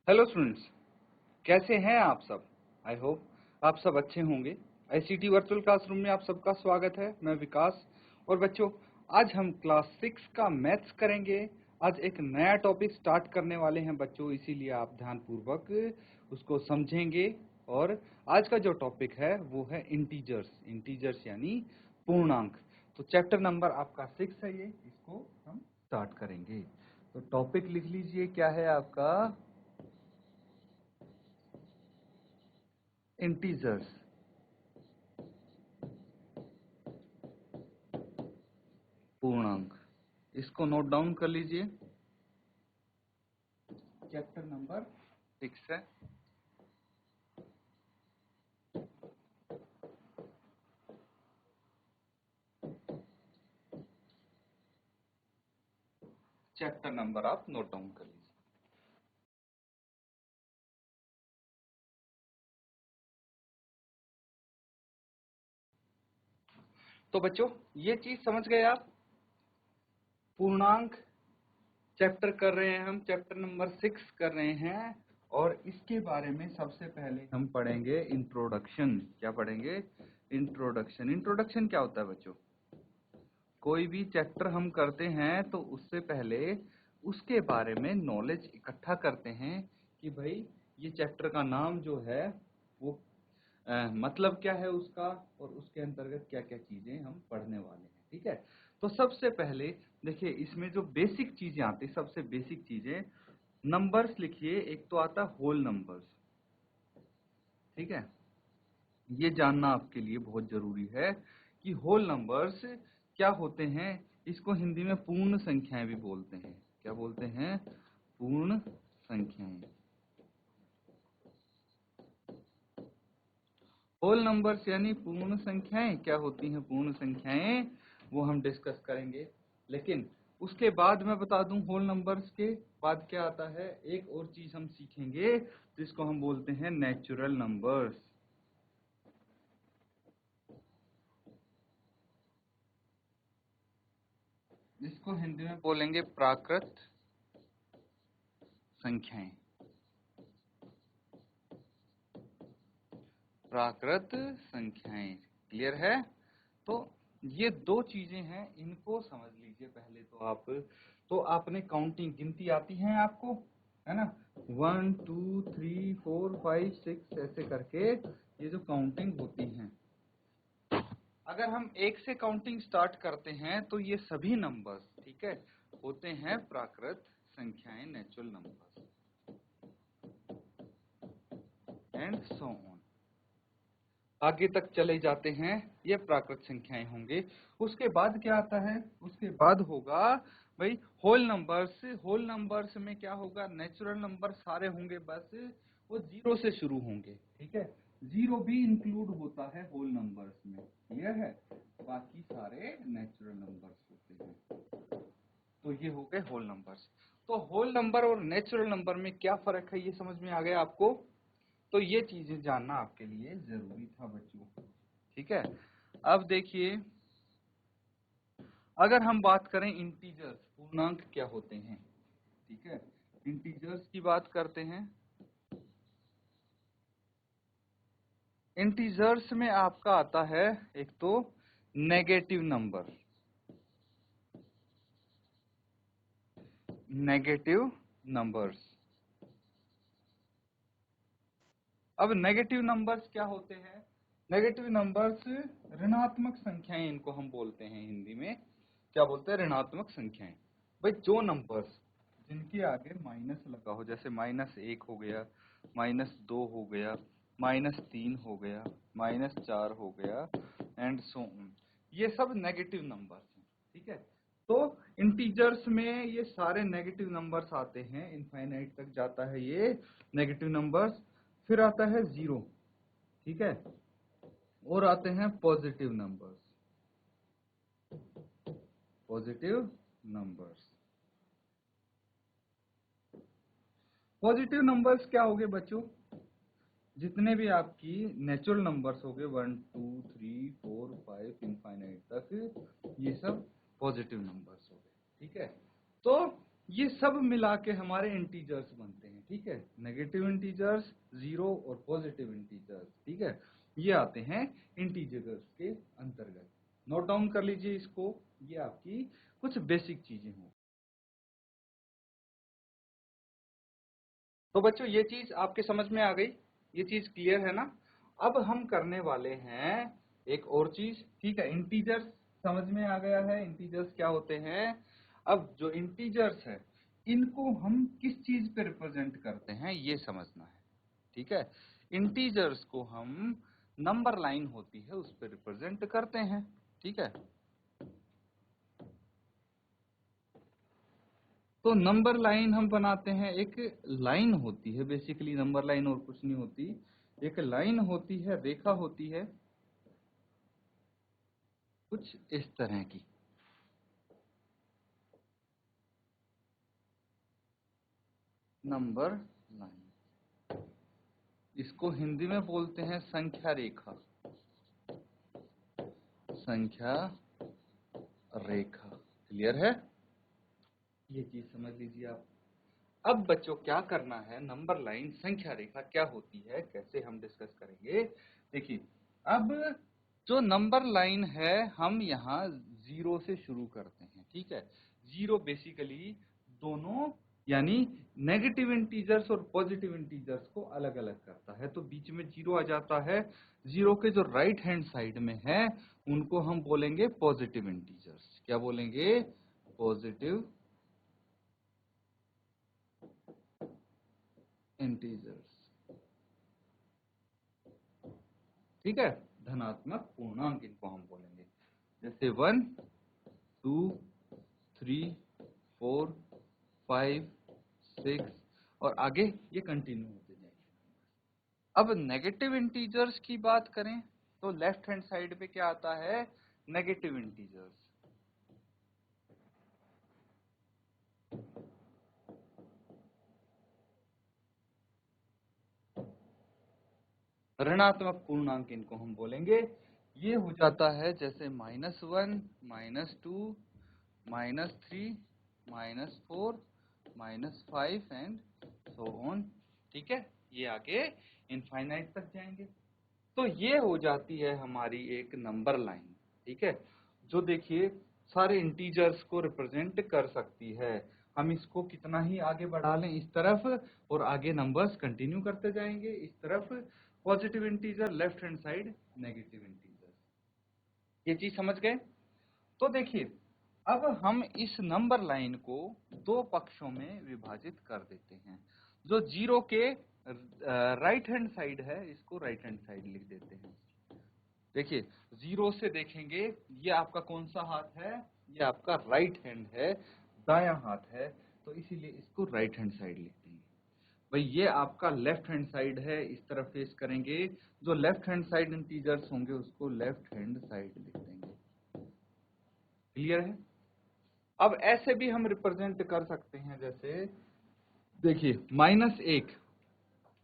Hello students, कैसे हैं आप सब। आई होप आप सब अच्छे होंगे। आईसीटी वर्चुअल क्लासरूम में आप सबका स्वागत है। मैं विकास। और बच्चों, आज हम क्लास 6 का मैथ्स करेंगे। आज एक नया टॉपिक स्टार्ट करने वाले हैं बच्चों, इसीलिए आप ध्यानपूर्वक उसको समझेंगे। और आज का जो टॉपिक है वो है इंटीजर्स यानी पूर्णांक। तो चैप्टर नंबर आपका 6 है, ये इसको हम स्टार्ट करेंगे। तो टॉपिक लिख लीजिए, क्या है आपका? इंटीजर्स। पूर्णांक, इसको नोट डाउन कर लीजिए। चैप्टर नंबर 6 है। चैप्टर नंबर आप नोट डाउन कर लीजिए। तो बच्चों, ये चीज समझ गए आप? पूर्णांक चैप्टर कर रहे हैं हम, चैप्टर नंबर 6 कर रहे हैं। और इसके बारे में सबसे पहले हम पढ़ेंगे इंट्रोडक्शन। क्या पढ़ेंगे? इंट्रोडक्शन। इंट्रोडक्शन क्या होता है बच्चों? कोई भी चैप्टर हम करते हैं तो उससे पहले उसके बारे में नॉलेज इकट्ठा करते हैं कि भाई ये चैप्टर का नाम जो है वो मतलब क्या है उसका, और उसके अंतर्गत क्या क्या चीजें हम पढ़ने वाले हैं। ठीक है। तो सबसे पहले देखिए, इसमें जो बेसिक चीजें आती, सबसे बेसिक चीजें नंबर्स लिखिए। एक तो आता है होल नंबर्स। ठीक है, ये जानना आपके लिए बहुत जरूरी है कि होल नंबर्स क्या होते हैं। इसको हिंदी में पूर्ण संख्याएं भी बोलते हैं। क्या बोलते हैं? पूर्ण संख्याएं। होल नंबर्स यानी पूर्ण संख्याएं। क्या होती हैं पूर्ण संख्याएं, वो हम डिस्कस करेंगे। लेकिन उसके बाद मैं बता दूं, होल नंबर्स के बाद क्या आता है, एक और चीज हम सीखेंगे जिसको हम बोलते हैं नेचुरल नंबर्स। जिसको हिंदी में बोलेंगे प्राकृत संख्याएं। प्राकृत संख्याएं। क्लियर है? तो ये दो चीजें हैं, इनको समझ लीजिए पहले तो आप। तो आपने काउंटिंग, गिनती आती है आपको, है ना? 1 2 3 4 5 6 ऐसे करके ये जो काउंटिंग होती है। अगर हम एक से काउंटिंग स्टार्ट करते हैं तो ये सभी नंबर्स, ठीक है, होते हैं प्राकृत संख्याएं, natural numbers and so on. आगे तक चले जाते हैं, ये प्राकृत संख्याएं होंगे। उसके बाद क्या आता है? उसके बाद होगा भाई होल नंबर्स। होल नंबर्स में क्या होगा? नेचुरल नंबर सारे होंगे, बस वो जीरो से शुरू होंगे। ठीक है, जीरो भी इंक्लूड होता है होल नंबर्स में। क्लियर है? बाकी सारे नेचुरल नंबर्स होते हैं। तो ये हो गए होल नंबर्स। तो होल नंबर और नेचुरल नंबर में क्या फर्क है, ये समझ में आ गया आपको? तो ये चीजें जानना आपके लिए जरूरी था बच्चों। ठीक है। अब देखिए, अगर हम बात करें इंटीजर्स, पूर्णांक क्या होते हैं। ठीक है, इंटीजर्स की बात करते हैं। इंटीजर्स में आपका आता है एक तो नेगेटिव नंबर। Negative numbers. अब नेगेटिव नंबर्स क्या होते हैं? नेगेटिव नंबर्स ऋणात्मक संख्याएं, इनको हम बोलते हैं हिंदी में। क्या बोलते हैं? ऋणात्मक संख्याएं। भाई जो नंबर्स जिनके आगे माइनस लगा हो, जैसे -1 हो गया, -2 हो गया, -3 हो गया, -4 हो गया एंड सो ऑन, ये सब नेगेटिव नंबर्स हैं। ठीक है। तो इंटीजर्स में ये सारे नेगेटिव नंबर्स आते हैं, इनफाइनाइट तक जाता है ये नेगेटिव नंबर्स। फिर आता है जीरो। ठीक है, और आते हैं positive numbers. Positive numbers. Positive numbers क्या हो गए बच्चों? जितने भी आपकी नेचुरल नंबर्स हो गए, 1 2 3 4 5 इनफाइनाइट तक, ये सब पॉजिटिव नंबर्स हो गए। ठीक है। तो ये सब मिला के हमारे इंटीजर्स बनते हैं, ठीक है। नेगेटिव इंटीजर्स, जीरो और पॉजिटिव इंटीजर्स, ठीक है, ये आते हैं इंटीजर्स के अंतर्गत। नोट डाउन कर लीजिए इसको, ये आपकी कुछ बेसिक चीजें हों। तो बच्चों ये चीज आपके समझ में आ गई, ये चीज क्लियर है ना। अब हम करने वाले हैं एक और चीज, ठीक है। इंटीजर्स समझ में आ गया है, इंटीजर्स क्या होते हैं। अब जो इंटीजर्स है इनको हम किस चीज पे रिप्रेजेंट करते हैं ये समझना है, ठीक है। इंटीजर्स को हम नंबर लाइन होती है उस पर रिप्रेजेंट करते हैं, ठीक है। तो नंबर लाइन हम बनाते हैं, एक लाइन होती है बेसिकली नंबर लाइन, और कुछ नहीं होती। एक लाइन होती है, रेखा होती है कुछ इस तरह की, नंबर लाइन। इसको हिंदी में बोलते हैं संख्या रेखा, संख्या रेखा। क्लियर है, ये चीज समझ लीजिए आप। अब बच्चों क्या करना है, नंबर लाइन संख्या रेखा क्या होती है, कैसे हम डिस्कस करेंगे। देखिए, अब जो नंबर लाइन है हम यहाँ जीरो से शुरू करते हैं, ठीक है। जीरो बेसिकली दोनों यानी नेगेटिव इंटीजर्स और पॉजिटिव इंटीजर्स को अलग अलग करता है, तो बीच में जीरो आ जाता है। जीरो के जो राइट हैंड साइड में है उनको हम बोलेंगे पॉजिटिव इंटीजर्स। क्या बोलेंगे, पॉजिटिव इंटीजर्स, ठीक है। धनात्मक पूर्णांक इनको हम बोलेंगे, जैसे 1, 2, 3, 4, 5, 6 और आगे ये कंटिन्यू होते जाएंगे। अब नेगेटिव इंटीजर्स की बात करें तो लेफ्ट हैंड साइड पे क्या आता है, नेगेटिव इंटीजर्स। ऋणात्मक पूर्णांक इनको हम बोलेंगे। ये हो जाता है जैसे -1, -2, -3, -4, -5 एंड सो ऑन, ठीक है। ये आगे इनफाइनाइट तक जाएंगे। तो ये हो जाती है हमारी एक नंबर लाइन, ठीक है, जो देखिए सारे इंटीजर्स को रिप्रेजेंट कर सकती है। हम इसको कितना ही आगे बढ़ा लें इस तरफ, और आगे नंबर्स कंटिन्यू करते जाएंगे इस तरफ, positive integer left hand side negative integer. ये चीज समझ गए। तो देखिए, अब हम इस नंबर लाइन को दो पक्षों में विभाजित कर देते हैं। जो जीरो के राइट हैंड साइड है इसको राइट हैंड साइड लिख देते हैं। देखिए, जीरो से देखेंगे ये आपका कौन सा हाथ है, ये आपका राइट हैंड है, दायां हाथ है, तो इसीलिए इसको राइट हैंड साइड लिख देंगे। भाई ये आपका लेफ्ट हैंड साइड है, इस तरफ फेस करेंगे, जो लेफ्ट हैंड साइड इंटीजर्स होंगे उसको लेफ्ट हैंड साइड लिख देंगे। क्लियर है। अब ऐसे भी हम रिप्रेजेंट कर सकते हैं, जैसे देखिए -1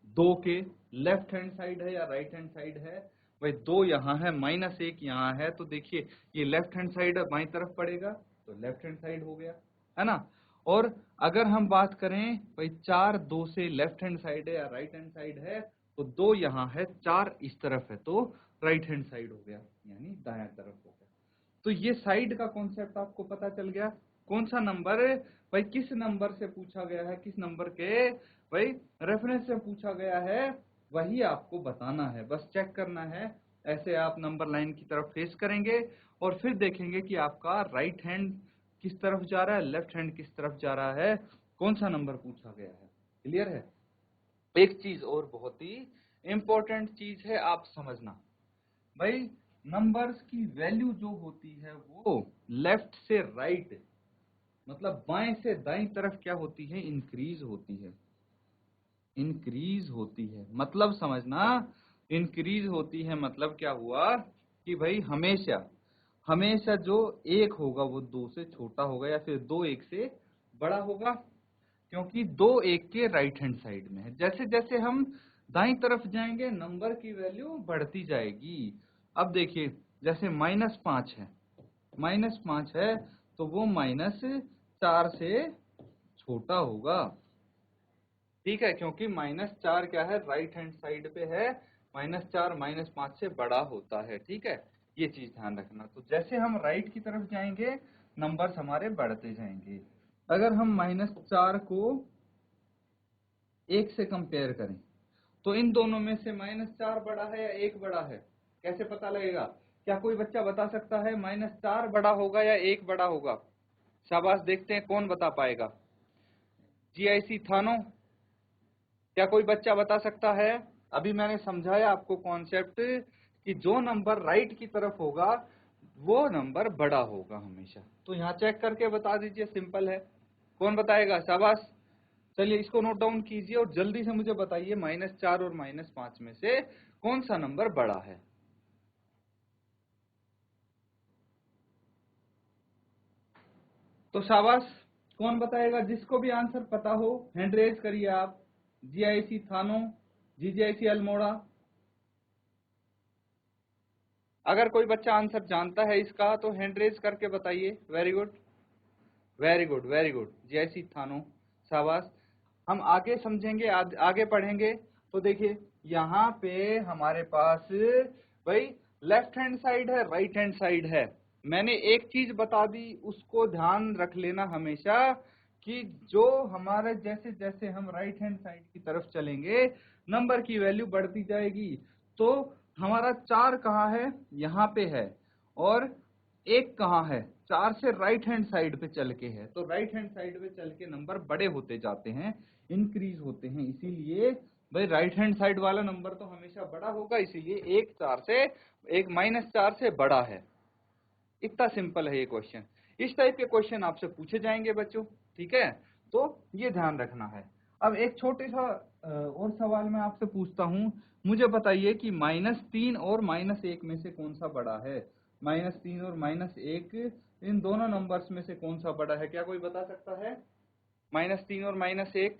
दो के लेफ्ट हैंड साइड है या राइट हैंड साइड है। भाई 2 यहाँ है, -1 यहाँ है, तो देखिए ये लेफ्ट हैंड साइड बाईं तरफ पड़ेगा, तो लेफ्ट हैंड साइड हो गया, है ना। और अगर हम बात करें भाई 4 2 से लेफ्ट हैंड साइड है या राइट हैंड साइड है, तो 2 यहाँ है, 4 इस तरफ है, तो राइट हैंड साइड हो गया, यानी दायां तरफ हो गया। तो ये साइड का कॉन्सेप्ट आपको पता चल गया। कौन सा नंबर भाई, किस नंबर से पूछा गया है, किस नंबर के भाई रेफरेंस से पूछा गया है, वही आपको बताना है, बस चेक करना है। ऐसे आप नंबर लाइन की तरफ फेस करेंगे और फिर देखेंगे कि आपका राइट हैंड किस तरफ जा रहा है, लेफ्ट हैंड किस तरफ जा रहा है, कौन सा नंबर पूछा गया है। क्लियर है। एक चीज और बहुत ही इंपॉर्टेंट चीज है, आप समझना भाई, नंबर्स की वैल्यू जो होती है वो लेफ्ट से राइट मतलब बाएं से दाईं तरफ क्या होती है, इंक्रीज होती है, इंक्रीज होती है। मतलब समझना, इंक्रीज होती है मतलब क्या हुआ कि भाई हमेशा हमेशा जो 1 होगा वो 2 से छोटा होगा, या फिर 2 1 से बड़ा होगा, क्योंकि 2 1 के राइट हैंड साइड में है। जैसे जैसे हम दाईं तरफ जाएंगे नंबर की वैल्यू बढ़ती जाएगी। अब देखिए, जैसे -5 है, -5 है तो वो -4 से छोटा होगा, ठीक है, क्योंकि -4 क्या है, राइट हैंड साइड पे है, -4 -5 से बड़ा होता है, ठीक है, ये चीज ध्यान रखना। तो जैसे हम राइट की तरफ जाएंगे नंबर्स हमारे बढ़ते जाएंगे। अगर हम -4 को 1 से कंपेयर करें तो इन दोनों में से -4 बड़ा है या 1 बड़ा है, कैसे पता लगेगा? क्या कोई बच्चा बता सकता है -4 बड़ा होगा या 1 बड़ा होगा? शाबाश, देखते हैं कौन बता पाएगा। जीआईसी थानो, क्या कोई बच्चा बता सकता है? अभी मैंने समझाया आपको कॉन्सेप्ट कि जो नंबर राइट की तरफ होगा वो नंबर बड़ा होगा हमेशा। तो यहाँ चेक करके बता दीजिए, सिंपल है। कौन बताएगा? शाबाश, चलिए इसको नोट डाउन कीजिए और जल्दी से मुझे बताइए -4 और -5 में से कौन सा नंबर बड़ा है। तो शाबाश, कौन बताएगा? जिसको भी आंसर पता हो हैंड रेज करिए आप। जीआईसी थानो, जीजीआईसी अल्मोड़ा। अगर कोई बच्चा आंसर जानता है इसका तो हैंड रेज करके बताइए। Very good, very good, very good, GIC थानो, शाबाश। हम आगे समझेंगे, आगे पढ़ेंगे। तो देखिए यहाँ पे हमारे पास भाई लेफ्ट हैंड साइड है, राइट हैंड साइड है। मैंने एक चीज बता दी, उसको ध्यान रख लेना हमेशा कि जो हमारे जैसे जैसे हम राइट हैंड साइड की तरफ चलेंगे नंबर की वैल्यू बढ़ती जाएगी। तो हमारा 4 कहाँ है? यहाँ पे है। और 1 कहाँ है? 4 से राइट हैंड साइड पे चल के है। तो राइट हैंड साइड पे चल के नंबर बड़े होते जाते हैं, इंक्रीज होते हैं। इसीलिए भाई राइट हैंड साइड वाला नंबर तो हमेशा बड़ा होगा, इसीलिए 1 -4 से बड़ा है। इतना सिंपल है ये क्वेश्चन। इस टाइप के क्वेश्चन आपसे पूछे जाएंगे बच्चों, ठीक है, तो ये ध्यान रखना है। अब एक छोटे सा और सवाल मैं आपसे पूछता हूँ, मुझे बताइए कि -3 और -1 में से कौन सा बड़ा है? -3 और -1 इन दोनों नंबर्स में से कौन सा बड़ा है? क्या कोई बता सकता है? -3 और -1।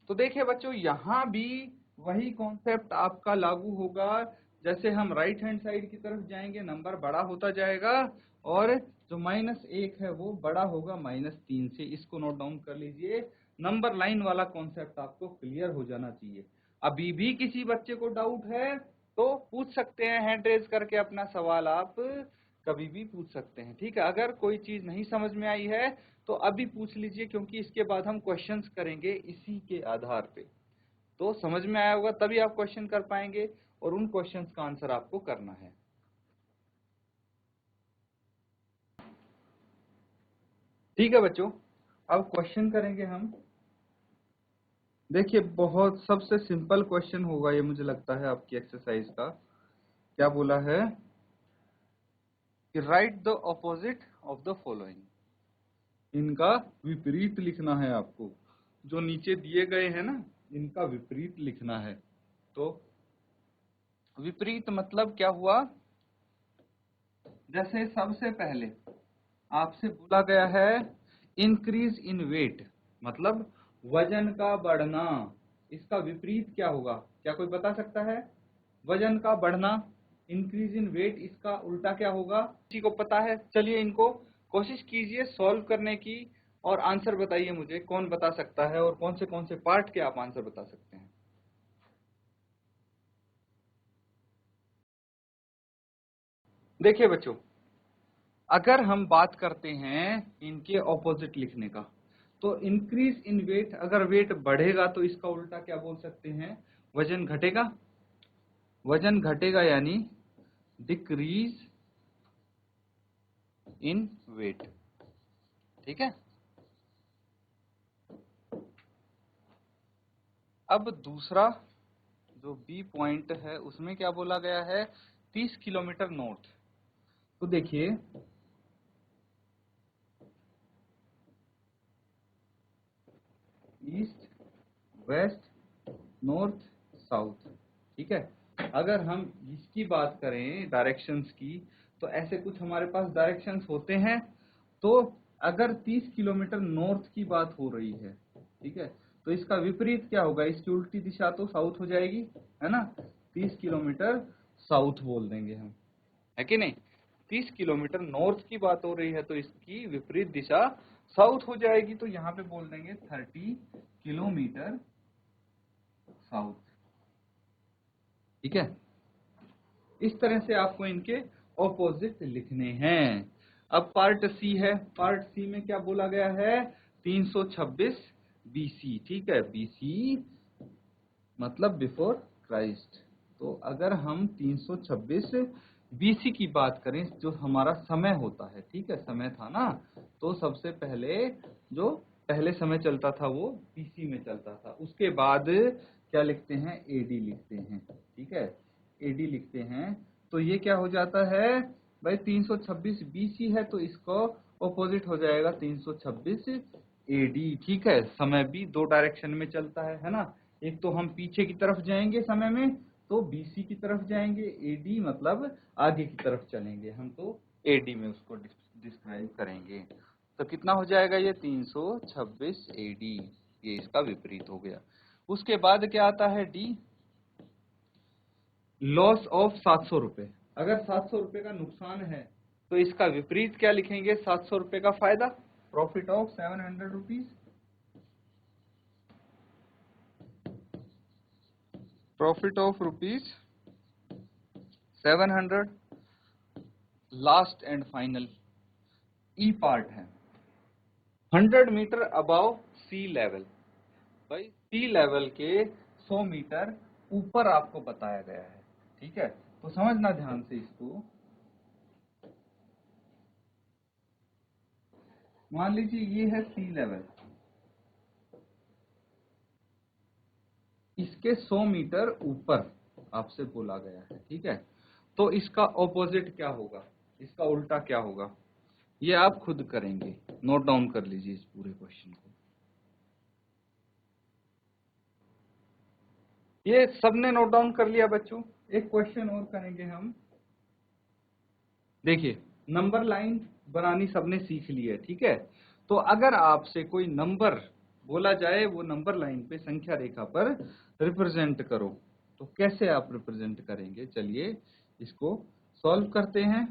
तो देखिए बच्चों, यहाँ भी वही कॉन्सेप्ट आपका लागू होगा। जैसे हम राइट हैंड साइड की तरफ जाएंगे नंबर बड़ा होता जाएगा, और जो -1 है वो बड़ा होगा -3 से। इसको नोट डाउन कर लीजिए। नंबर लाइन वाला कॉन्सेप्ट आपको क्लियर हो जाना चाहिए। अभी भी किसी बच्चे को डाउट है तो पूछ सकते हैं, हैंड रेज करके अपना सवाल आप कभी भी पूछ सकते हैं, ठीक है। अगर कोई चीज नहीं समझ में आई है तो अभी पूछ लीजिए, क्योंकि इसके बाद हम क्वेश्चंस करेंगे इसी के आधार पे। तो समझ में आया होगा तभी आप क्वेश्चन कर पाएंगे, और उन क्वेश्चंस का आंसर आपको करना है। ठीक है बच्चों, अब क्वेश्चन करेंगे हम। देखिए बहुत सबसे सिंपल क्वेश्चन होगा ये, मुझे लगता है आपकी एक्सरसाइज का। क्या बोला है कि right the opposite of the following. इनका विपरीत लिखना है आपको। जो नीचे दिए गए हैं ना, इनका विपरीत लिखना है। तो विपरीत मतलब क्या हुआ? जैसे सबसे पहले आपसे बोला गया है इंक्रीज इन वेट, मतलब वजन का बढ़ना। इसका विपरीत क्या होगा? क्या कोई बता सकता है? वजन का बढ़ना, इंक्रीज इन वेट, इसका उल्टा क्या होगा? किसी को पता है? चलिए इनको कोशिश कीजिए सॉल्व करने की, और आंसर बताइए मुझे कौन बता सकता है, और कौन से पार्ट के आप आंसर बता सकते हैं। देखिए बच्चों, अगर हम बात करते हैं इनके ऑपोजिट लिखने का, तो इंक्रीज इन वेट, अगर वेट बढ़ेगा तो इसका उल्टा क्या बोल सकते हैं? वजन घटेगा। वजन घटेगा यानी डिक्रीज इन वेट, ठीक है। अब दूसरा जो बी पॉइंट है उसमें क्या बोला गया है? 30 किलोमीटर नॉर्थ। तो देखिए ईस्ट, वेस्ट, नॉर्थ, साउथ, ठीक है। अगर हम इसकी बात करें डायरेक्शंस की, तो ऐसे कुछ हमारे पास डायरेक्शंस होते हैं। तो अगर 30 किलोमीटर नॉर्थ की बात हो रही है, ठीक है, तो इसका विपरीत क्या होगा? इसकी उल्टी दिशा तो साउथ हो जाएगी, है ना। 30 किलोमीटर साउथ बोल देंगे हम, है कि नहीं। 30 किलोमीटर नॉर्थ की बात हो रही है तो इसकी विपरीत दिशा साउथ हो जाएगी तो यहाँ पे बोल देंगे 30 किलोमीटर साउथ। ठीक है, इस तरह से आपको इनके ऑपोजिट लिखने हैं। अब पार्ट सी है, पार्ट सी में क्या बोला गया है, 326 बीसी। ठीक है, बीसी मतलब बिफोर क्राइस्ट। तो अगर हम 326 बीसी की बात करें, जो हमारा समय होता है, ठीक है, समय था ना, तो सबसे पहले जो पहले समय चलता था वो बीसी में चलता था। उसके बाद क्या लिखते हैं, एडी लिखते हैं। ठीक है, एडी लिखते हैं, तो ये क्या हो जाता है भाई, 326 बीसी है तो इसको ऑपोजिट हो जाएगा 326 एडी। ठीक है, समय भी दो डायरेक्शन में चलता है ना, एक तो हम पीछे की तरफ जाएंगे समय में तो बीसी की तरफ जाएंगे, एडी मतलब आगे की तरफ चलेंगे हम तो एडी में उसको डिस्क्राइब करेंगे। तो कितना हो जाएगा ये 326 एडी, ये इसका विपरीत हो गया। उसके बाद क्या आता है, डी, लॉस ऑफ 700 रुपए। अगर 700 रुपए का नुकसान है तो इसका विपरीत क्या लिखेंगे, 700 रुपए का फायदा, profit of 700 rupees. Profit of rupees 700। Last and final E part है 100 मीटर अबव सी लेवल। भाई सी लेवल के 100 मीटर ऊपर आपको बताया गया है। ठीक है, तो समझना ध्यान से इसको। मान लीजिए ये है सी लेवल, इसके 100 मीटर ऊपर आपसे बोला गया है। ठीक है, तो इसका ऑपोजिट क्या होगा, इसका उल्टा क्या होगा, ये आप खुद करेंगे। नोट डाउन कर लीजिए इस पूरे क्वेश्चन को। ये सबने नोट डाउन कर लिया बच्चों? एक क्वेश्चन और करेंगे हम। देखिए, नंबर लाइन बनानी सबने सीख ली है। ठीक है, तो अगर आपसे कोई नंबर बोला जाए, वो नंबर लाइन पे संख्या रेखा पर रिप्रेजेंट करो, तो कैसे आप रिप्रेजेंट करेंगे? चलिए इसको सॉल्व करते हैं।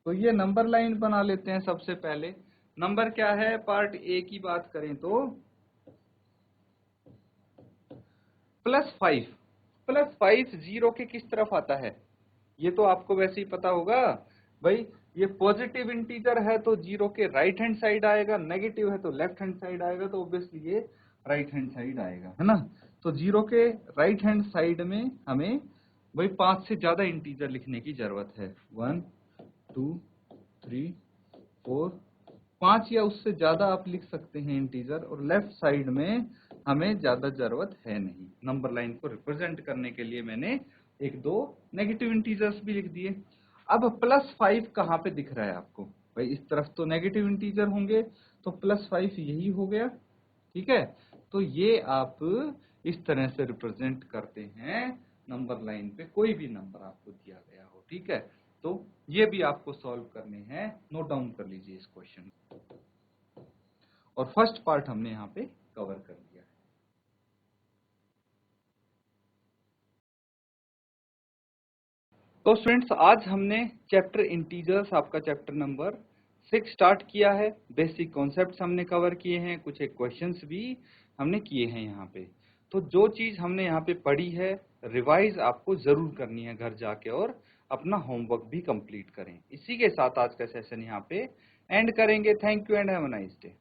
तो ये नंबर लाइन बना लेते हैं। सबसे पहले नंबर क्या है, पार्ट ए की बात करें तो +5। +5 जीरो के किस तरफ आता है, ये तो आपको वैसे ही पता होगा भाई। ये पॉजिटिव इंटीजर है तो जीरो के राइट हैंड साइड आएगा, नेगेटिव है तो लेफ्ट हैंड साइड आएगा, तो ऑब्वियसली ये राइट हैंड साइड आएगा, है ना। तो जीरो के राइट हैंड साइड में हमें भाई 5 से ज्यादा इंटीजर लिखने की जरूरत है। 1 2 3 4 5 या उससे ज्यादा आप लिख सकते हैं इंटीजर, और लेफ्ट साइड में हमें ज्यादा जरूरत है नहीं। नंबर लाइन को रिप्रेजेंट करने के लिए मैंने एक दो नेगेटिव इंटीजर्स भी लिख दिए। अब +5 कहाँ पे दिख रहा है आपको? भाई इस तरफ तो नेगेटिव इंटीजर होंगे, तो +5 यही हो गया। ठीक है, तो ये आप इस तरह से रिप्रेजेंट करते हैं नंबर लाइन पे, कोई भी नंबर आपको दिया गया हो। ठीक है, तो ये भी आपको सॉल्व करने हैं। नोट डाउन कर लीजिए इस क्वेश्चन। और फर्स्ट पार्ट हमने यहाँ पे कवर कर लिया है। तो स्टूडेंट्स, आज हमने चैप्टर इंटीजर्स, आपका चैप्टर नंबर 6 स्टार्ट किया है। बेसिक कॉन्सेप्ट्स हमने कवर किए हैं, कुछ एक क्वेश्चंस भी हमने किए हैं यहाँ पे। तो जो चीज हमने यहाँ पे पढ़ी है, रिवाइज आपको जरूर करनी है घर जाके, और अपना होमवर्क भी कंप्लीट करें। इसी के साथ आज का सेशन यहाँ पे एंड करेंगे। Thank you and have a nice day.